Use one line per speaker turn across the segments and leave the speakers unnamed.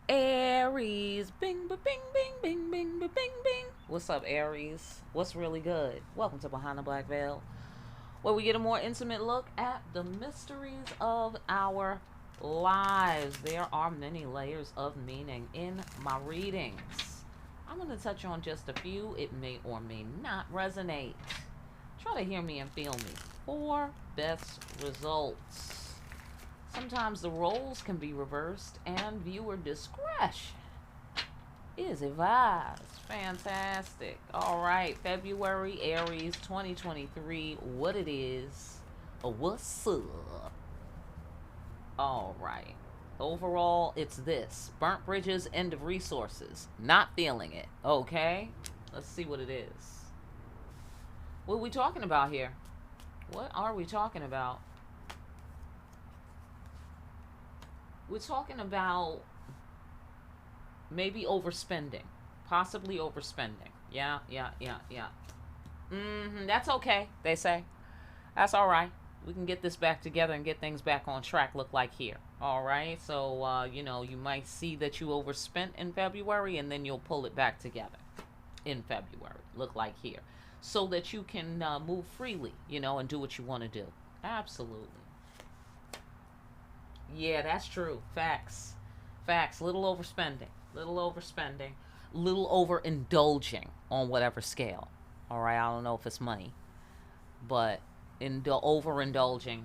Aries, bing, ba, bing, bing, bing, bing, ba, bing, bing. What's up, Aries? What's really good? Welcome to Behind the Black Veil, where we get a more intimate look at the mysteries of our lives. There are many layers of meaning in my readings. I'm going to touch on just a few. It may or may not resonate. Try to hear me and feel me for best results. Sometimes the roles can be reversed, and viewer discretion is advised. Fantastic. All right, February, Aries 2023. What it is, what's up? All right. Overall, it's this: burnt bridges, end of resources. Not feeling it. Okay, let's see what it is. What are we talking about here? What are we talking about? We're talking about maybe overspending, possibly overspending. Yeah. That's okay, they say. That's all right. We can get this back together and get things back on track. Look like here. All right. So, you might see that you overspent in February, and then you'll pull it back together in February. Look like here, so that you can move freely, and do what you want to do. Absolutely. Yeah, that's true. Facts. Facts. Little overspending. Little overspending. Little overindulging on whatever scale. All right. I don't know if it's money, but overindulging.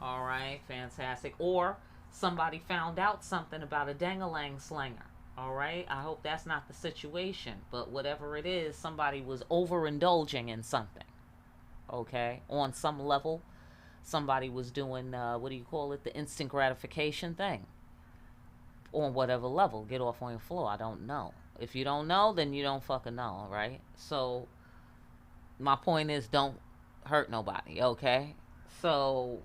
All right. Fantastic. Or somebody found out something about a dangalang slanger. All right. I hope that's not the situation, but whatever it is, somebody was overindulging in something. Okay. On some level, somebody was doing, what do you call it? The instant gratification thing on whatever level. Get off on your floor. I don't know. If you don't know, then you don't fucking know, right? So my point is, don't hurt nobody, okay? So,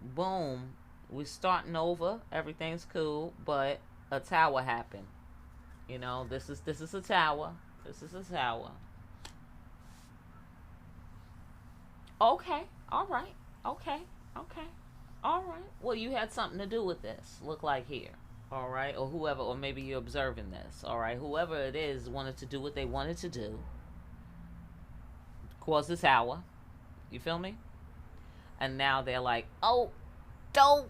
boom, we're starting over. Everything's cool, but a tower happened. This is a tower. This is a tower. Okay, all right, okay, okay, all right. Well, you had something to do with this. Look like here. All right, or whoever, or maybe you're observing this. All right, whoever it is wanted to do what they wanted to do, cause this hour. You feel me? And now they're like, oh, don't,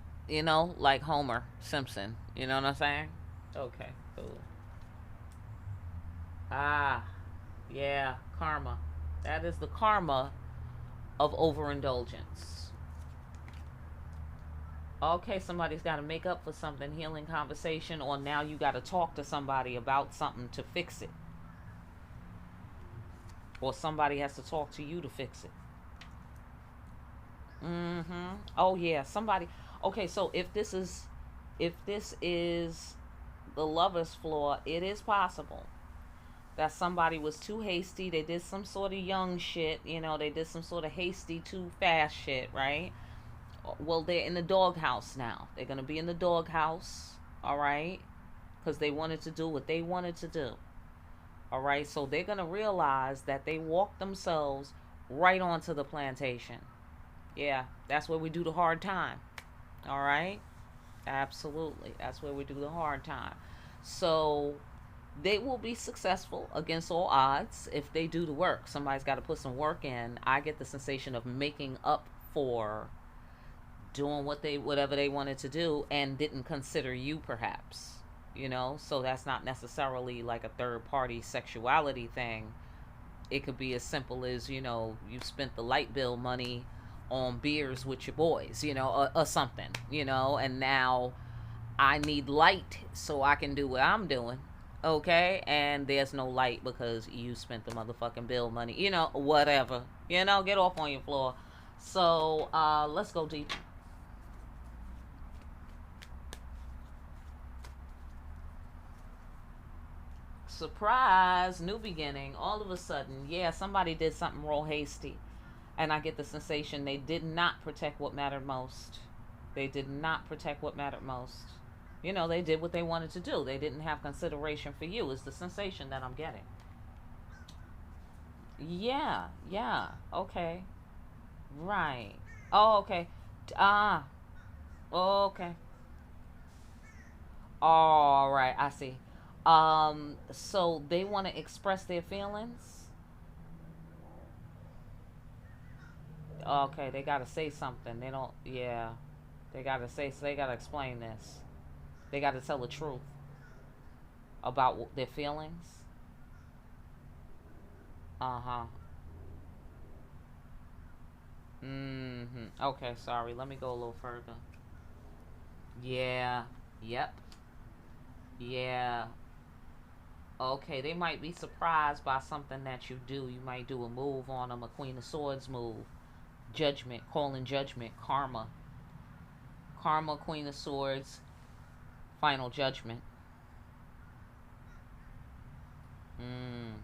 like Homer Simpson. You know what I'm saying? Okay, cool. Ah, yeah, karma. That is the karma of overindulgence. Okay, somebody's got to make up for something, healing conversation, or now you got to talk to somebody about something to fix it, or somebody has to talk to you to fix it. Oh yeah, somebody. Okay, so if this is the lover's flaw, it is possible that somebody was too hasty. They did some sort of young shit, they did some sort of hasty, too fast shit, right? Well, they're in the doghouse now. They're going to be in the doghouse, all right? Because they wanted to do what they wanted to do, all right? So they're going to realize that they walked themselves right onto the plantation. Yeah, that's where we do the hard time, all right? Absolutely. That's where we do the hard time. So they will be successful against all odds if they do the work. Somebody's got to put some work in. I get the sensation of making up for doing whatever they wanted to do and didn't consider you, perhaps. So that's not necessarily like a third party sexuality thing. It could be as simple as, you spent the light bill money on beers with your boys, or something, and now I need light so I can do what I'm doing. Okay, and there's no light because you spent the motherfucking bill money, whatever. Get off on your floor. So let's go deep. Surprise, new beginning. All of a sudden, yeah, somebody did something real hasty. And I get the sensation they did not protect what mattered most. They did not protect what mattered most. They did what they wanted to do. They didn't have consideration for you, is the sensation that I'm getting. Yeah, okay. Right. Oh, okay. Ah, oh, okay. All right, I see. So they want to express their feelings. Okay, they gotta say something. They don't. Yeah, they gotta say. So they gotta explain this. They gotta tell the truth about their feelings. Uh huh. Okay, sorry. Let me go a little further. Yeah. Yep. Yeah. Okay, they might be surprised by something that you do. You might do a move on them, a Queen of Swords move. Judgment, calling judgment, karma. Karma, Queen of Swords, final judgment. Mm.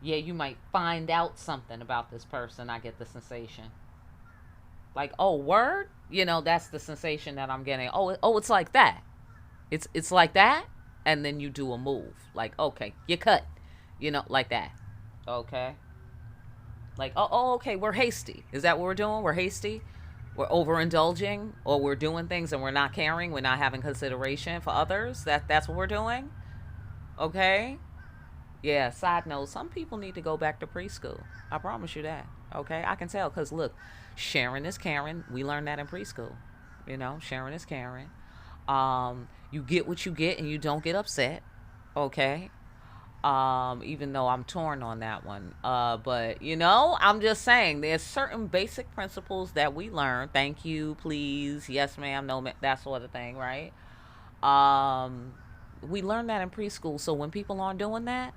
Yeah, you might find out something about this person. I get the sensation. Like, oh, word? That's the sensation that I'm getting. Oh, it's like that. It's like that. And then you do a move. Like, okay, you cut. Like that. Okay. Like, okay, we're hasty. Is that what we're doing? We're hasty? We're overindulging, or we're doing things and we're not caring, we're not having consideration for others. That's what we're doing. Okay? Yeah, side note, some people need to go back to preschool. I promise you that. Okay? I can tell cuz look, sharing is caring. We learned that in preschool. Sharing is caring. You get what you get and you don't get upset. Okay? Even though I'm torn on that one. But I'm just saying there's certain basic principles that we learn. Thank you, please, yes ma'am, no ma'am, that sort of thing, right? Um, we learned that in preschool. So when people aren't doing that,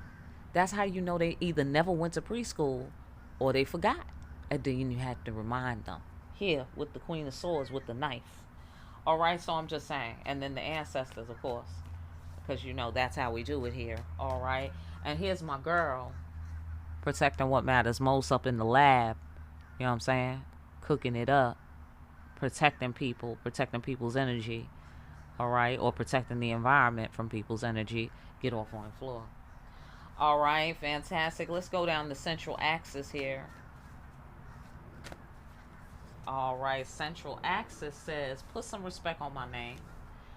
that's how you know they either never went to preschool or they forgot. And then you had to remind them. Here with the Queen of Swords with the knife. All right, so I'm just saying. And then the ancestors, of course, because that's how we do it here. All right, and here's my girl protecting what matters most up in the lab. You know what I'm saying? Cooking it up, protecting people, protecting people's energy. All right, or protecting the environment from people's energy. Get off on the floor. All right, fantastic. Let's go down the central axis here. All right, central axis says put some respect on my name.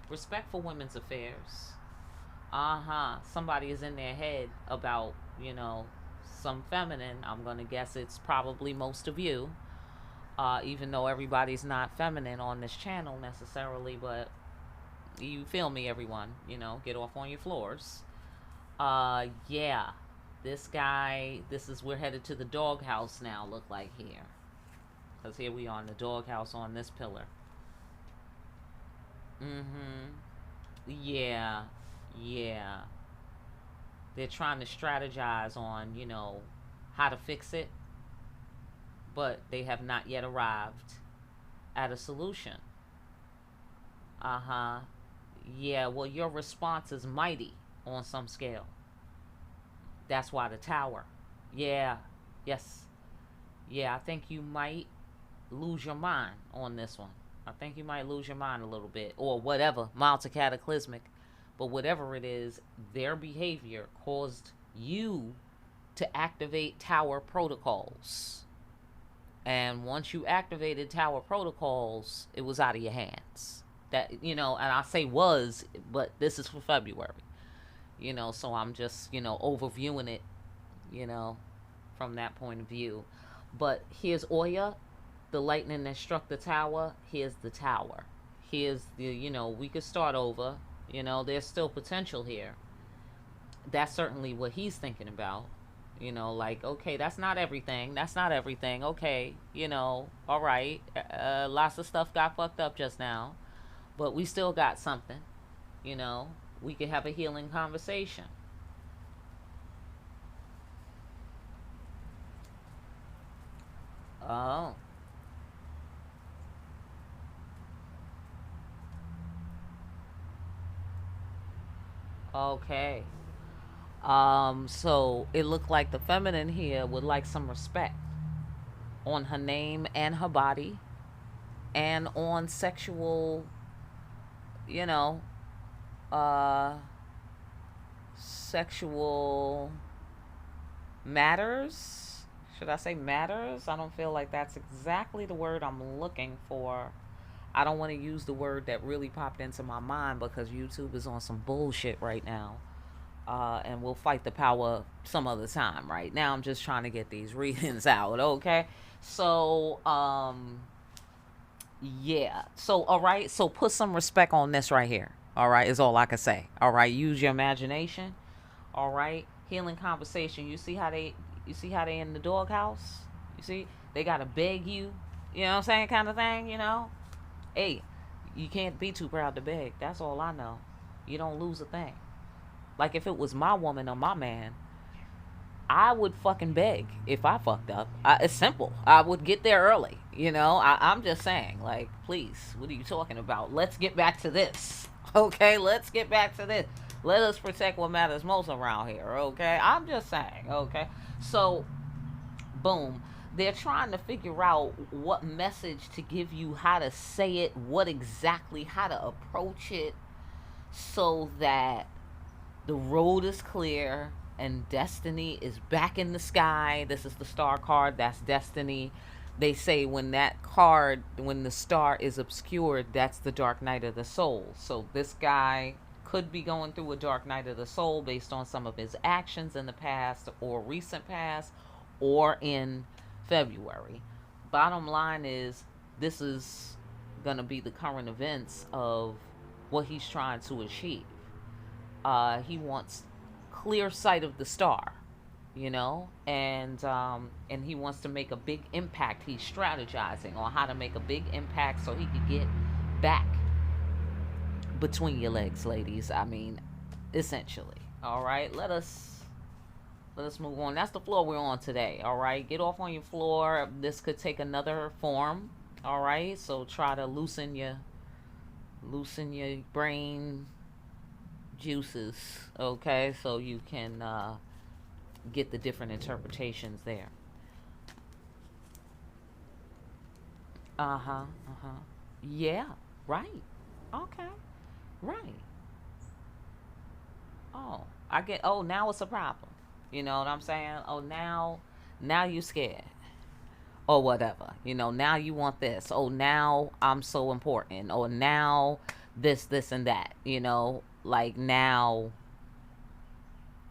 Respect for women's affairs. Somebody is in their head about, some feminine. I'm going to guess it's probably most of you. Even though everybody's not feminine on this channel necessarily, but you feel me, everyone. Get off on your floors. Yeah. This guy, we're headed to the doghouse now, look like here. Because here we are in the doghouse on this pillar. Yeah. Yeah. They're trying to strategize on, how to fix it, but they have not yet arrived at a solution. Uh huh. Yeah, well, your response is mighty on some scale. That's why the tower. Yeah. Yes. Yeah, I think you might lose your mind on this one. I think you might lose your mind a little bit, or whatever, mild to cataclysmic. But whatever it is, their behavior caused you to activate tower protocols. And once you activated tower protocols, it was out of your hands. And I say was, but this is for February. So I'm just, overviewing it, you know, from that point of view. But here's Oya, the lightning that struck the tower. Here's the tower. Here's the, we could start over. There's still potential here. That's certainly what he's thinking about. Like, okay, that's not everything. That's not everything. Okay, all right. Lots of stuff got fucked up just now, but we still got something. You know, we could have a healing conversation. Oh, okay. So it looked like the feminine here would like some respect on her name and her body and on sexual, you know, uh, sexual matters. Should I say matters? I don't feel like that's exactly the word I'm looking for. I don't want to use the word that really popped into my mind because YouTube is on some bullshit right now. And we'll fight the power some other time. Right now, I'm just trying to get these readings out, okay? So, yeah. So, all right. So, put some respect on this right here. All right, is all I can say. All right, use your imagination. All right, healing conversation. You see how they in the doghouse. You see, they gotta beg you. You know what I'm saying, kind of thing. You know, hey, you can't be too proud to beg. That's all I know. You don't lose a thing. Like if it was my woman or my man, I would fucking beg if I fucked up. It's simple. I would get there early. You know, I'm just saying, like, please, what are you talking about? Let's get back to this. Okay, let's get back to this. Let us protect what matters most around here. Okay, I'm just saying. Okay, so, boom. They're trying to figure out what message to give you, how to say it, what exactly, how to approach it, so that the road is clear and destiny is back in the sky. This is the star card. That's destiny. They say when the star is obscured, that's the dark night of the soul. So this guy could be going through a dark night of the soul based on some of his actions in the past or recent past or in February. Bottom line is, this is going to be the current events of what he's trying to achieve. He wants clear sight of the star, you know, and he wants to make a big impact. He's strategizing on how to make a big impact so he could get back between your legs, ladies. I mean, essentially. All right, let us move on. That's the floor we're on today. All right, get off on your floor. This could take another form. All right, so try to loosen your brain juices, okay, so you can get the different interpretations there. Yeah, right. Okay, right. Oh, I get. Oh, now it's a problem. You know what I'm saying? Oh, now you scared or whatever. You know, now you want this. Oh, now I'm so important. Or now this, and that. You know, like now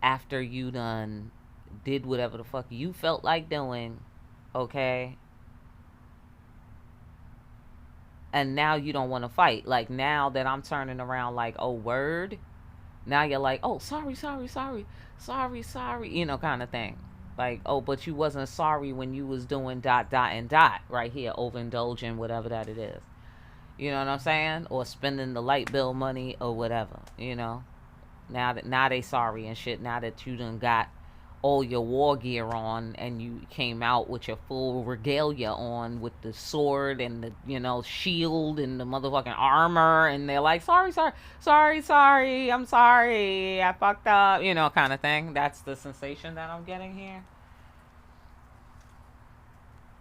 after you done did whatever the fuck you felt like doing, okay? And now you don't want to fight. Like now that I'm turning around like, oh, word. Now you're like, oh, sorry, you know, kind of thing. Like, oh, but you wasn't sorry when you was doing dot, dot, and dot right here, overindulging, whatever that it is. You know what I'm saying? Or spending the light bill money or whatever, you know? Now they sorry and shit. Now that you done got all your war gear on and you came out with your full regalia on with the sword and the, you know, shield and the motherfucking armor, and they're like, sorry, I'm sorry, I fucked up, you know, kind of thing. That's the sensation that I'm getting here.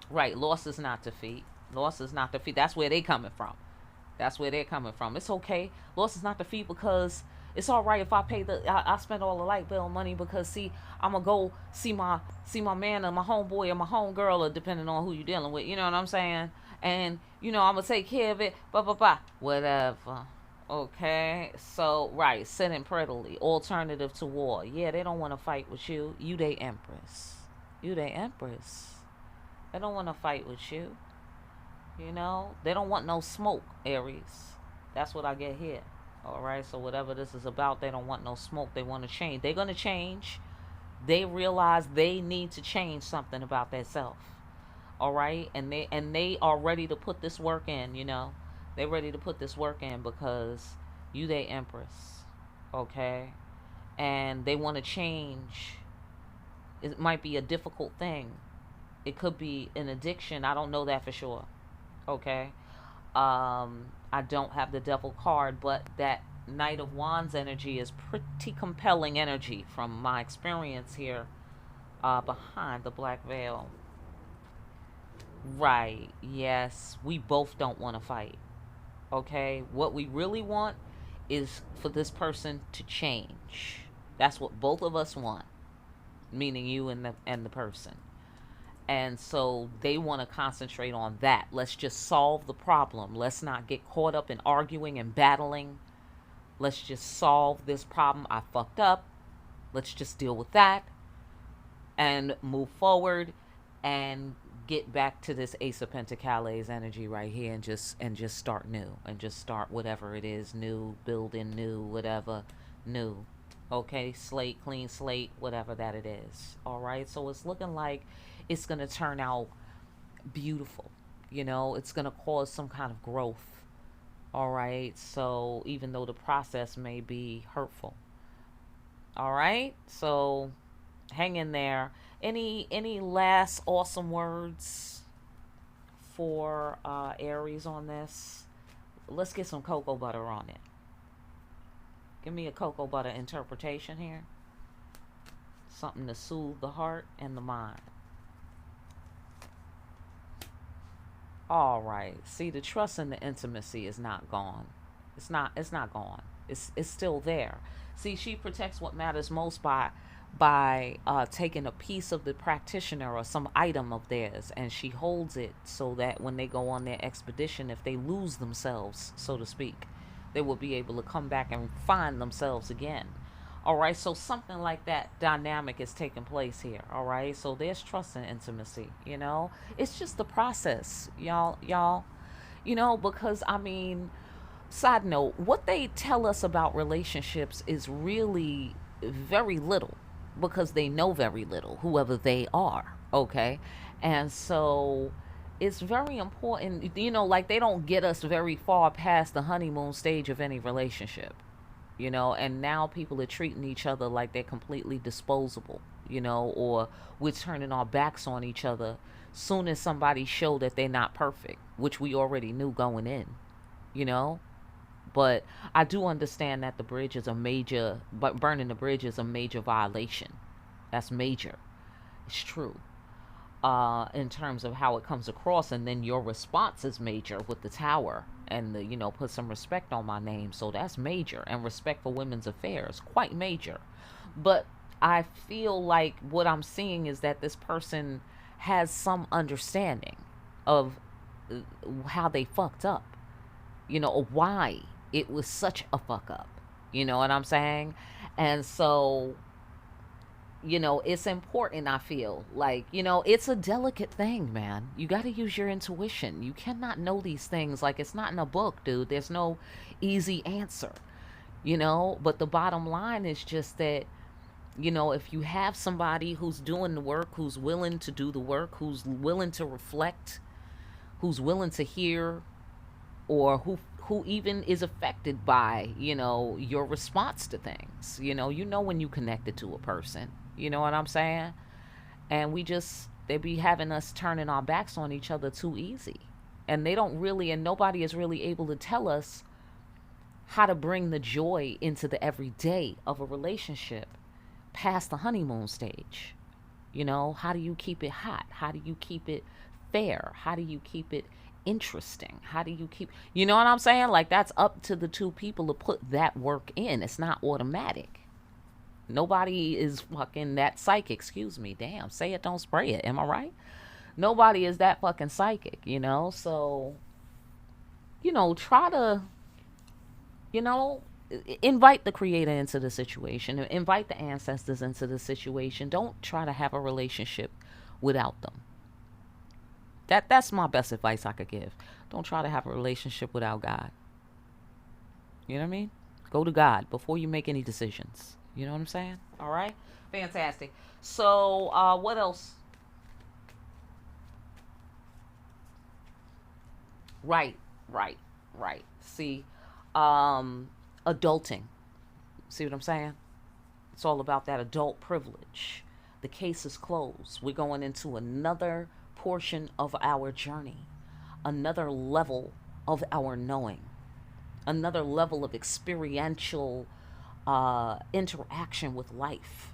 Right, loss is not defeat. That's where they coming from. It's okay. Loss is not defeat, because it's all right if I spend all the light bill money, because see, I'm gonna go see my man or my homeboy or my homegirl, or depending on who you're dealing with. You know what I'm saying? And you know I'm gonna take care of it. Whatever. Okay. So right, sitting prettily. Alternative to war. Yeah, they don't want to fight with you. You they empress. They don't want to fight with you. You know, they don't want no smoke, Aries. That's what I get here. All right, so whatever this is about, they don't want no smoke. They want to change. They're going to change. They realize they need to change something about themselves. All right, and they are ready to put this work in, you know. They're ready to put this work in because you they empress. Okay? And they want to change. It might be a difficult thing. It could be an addiction. I don't know that for sure. Okay? I don't have the devil card, but that Knight of Wands energy is pretty compelling energy from my experience here behind the black veil. Right. Yes. We both don't want to fight. Okay? What we really want is for this person to change. That's what both of us want. Meaning you and the person. And so they want to concentrate on that. Let's just solve the problem. Let's not get caught up in arguing and battling. Let's just solve this problem. I fucked up. Let's just deal with that and move forward and get back to this Ace of Pentacles energy right here, and just start new, and just start whatever it is new, building new, whatever new. Okay, slate, clean slate, whatever that it is. All right, so it's looking like it's going to turn out beautiful. It's going to cause some kind of growth. All right, so even though the process may be hurtful. All right, so hang in there. Any last awesome words for Aries on this? Let's get some cocoa butter on it. Give me a cocoa butter interpretation here. Something to soothe the heart and the mind. All right. See, the trust and the intimacy is not gone. It's not gone. It's still there. See, she protects what matters most by taking a piece of the practitioner or some item of theirs, and she holds it so that when they go on their expedition, if they lose themselves, so to speak, they will be able to come back and find themselves again. All right, so something like that dynamic is taking place here. All right, so there's trust and intimacy. It's just the process, y'all. Because I mean, side note, what they tell us about relationships is really very little, because they know very little, whoever they are. Okay, and so it's very important. Like, they don't get us very far past the honeymoon stage of any relationship. And now people are treating each other like they're completely disposable, or we're turning our backs on each other soon as somebody show that they're not perfect, which we already knew going in, but I do understand that burning the bridge is a major violation. That's major. It's true. In terms of how it comes across, and then your response is major with the tower and the put some respect on my name, so that's major. And respect for women's affairs, quite major. But I feel like what I'm seeing is that this person has some understanding of how they fucked up, or why it was such a fuck up, you know what I'm saying? And so it's important. I feel like, it's a delicate thing, man. You got to use your intuition. You cannot know these things. Like, it's not in a book, dude. There's no easy answer, but the bottom line is just that, if you have somebody who's doing the work, who's willing to do the work, who's willing to reflect, who's willing to hear, or who even is affected by, your response to things, when you connected to a person. You know what I'm saying? And they be having us turning our backs on each other too easy. And nobody is really able to tell us how to bring the joy into the everyday of a relationship past the honeymoon stage. How do you keep it hot? How do you keep it fair? How do you keep it interesting? How do you keep, you know what I'm saying? Like, that's up to the two people to put that work in. It's not automatic. Nobody is fucking that psychic. Excuse me. Damn. Say it, don't spray it. Am I right? Nobody is that fucking psychic, So, try to, invite the creator into the situation. Invite the ancestors into the situation. Don't try to have a relationship without them. That's my best advice I could give. Don't try to have a relationship without God. You know what I mean? Go to God before you make any decisions. You know what I'm saying? All right. Fantastic. So, what else? Right. See, adulting. See what I'm saying? It's all about that adult privilege. The case is closed. We're going into another portion of our journey, another level of our knowing, another level of experiential interaction with life.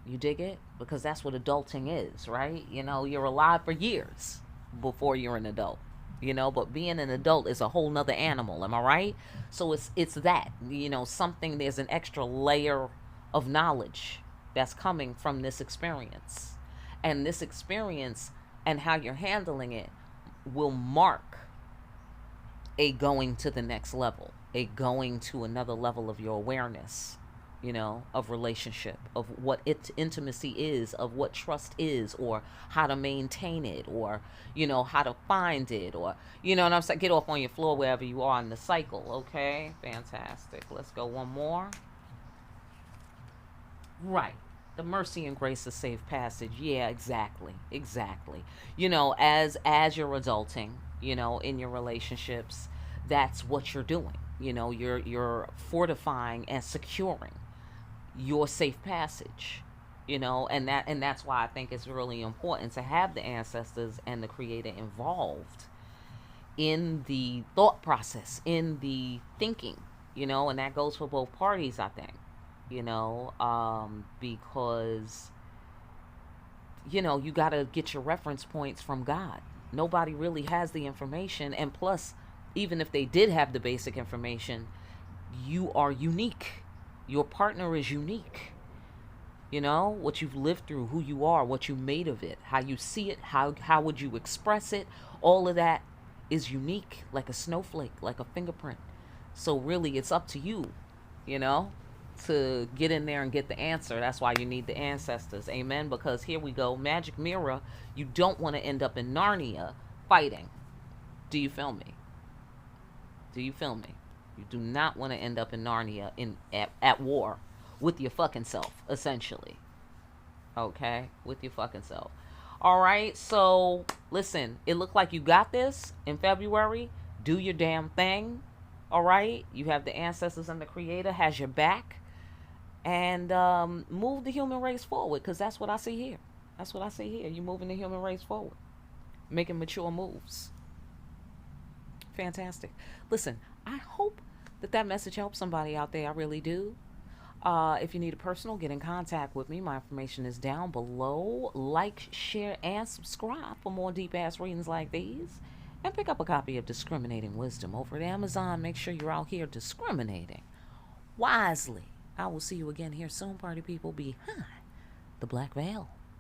You dig it? Because that's what adulting is, right? You're alive for years before you're an adult, but being an adult is a whole nother animal. Am I right? So it's that, something, there's an extra layer of knowledge that's coming from this experience. And this experience and how you're handling it will mark a going to the next level, a going to another level of your awareness, of relationship, of what intimacy is, of what trust is, or how to maintain it, or, how to find it, or, what I'm saying? Get off on your floor wherever you are in the cycle, okay? Fantastic. Let's go one more. Right. The mercy and grace of safe passage. Yeah, exactly. Exactly. As you're adulting, in your relationships, that's what you're doing. You're fortifying and securing your safe passage. And that's why I think it's really important to have the ancestors and the creator involved in the thought process, in the thinking, and that goes for both parties, I think, because, you got to get your reference points from God. Nobody really has the information. And plus, even if they did have the basic information, you are unique. Your partner is unique. What you've lived through, who you are, what you made of it, how you see it, how would you express it, all of that is unique, like a snowflake, like a fingerprint. So really, it's up to you, to get in there and get the answer. That's why you need the ancestors. Amen. Because here we go, magic mirror. You don't want to end up in Narnia fighting. Do you feel me? Do you feel me? You do not want to end up in Narnia at war with your fucking self, essentially. Okay? With your fucking self. All right. So listen, it looked like you got this in February. Do your damn thing. All right. You have the ancestors and the creator has your back. And move the human race forward, because that's what I see here. That's what I see here. You're moving the human race forward, making mature moves. Fantastic. Listen, I hope that message helps somebody out there. I really do. If you need a personal, get in contact with me. My information is down below. Like, share, and subscribe for more deep-ass readings like these. And pick up a copy of Discriminating Wisdom over at Amazon. Make sure you're out here discriminating wisely. I will see you again here soon, party people, behind the black veil.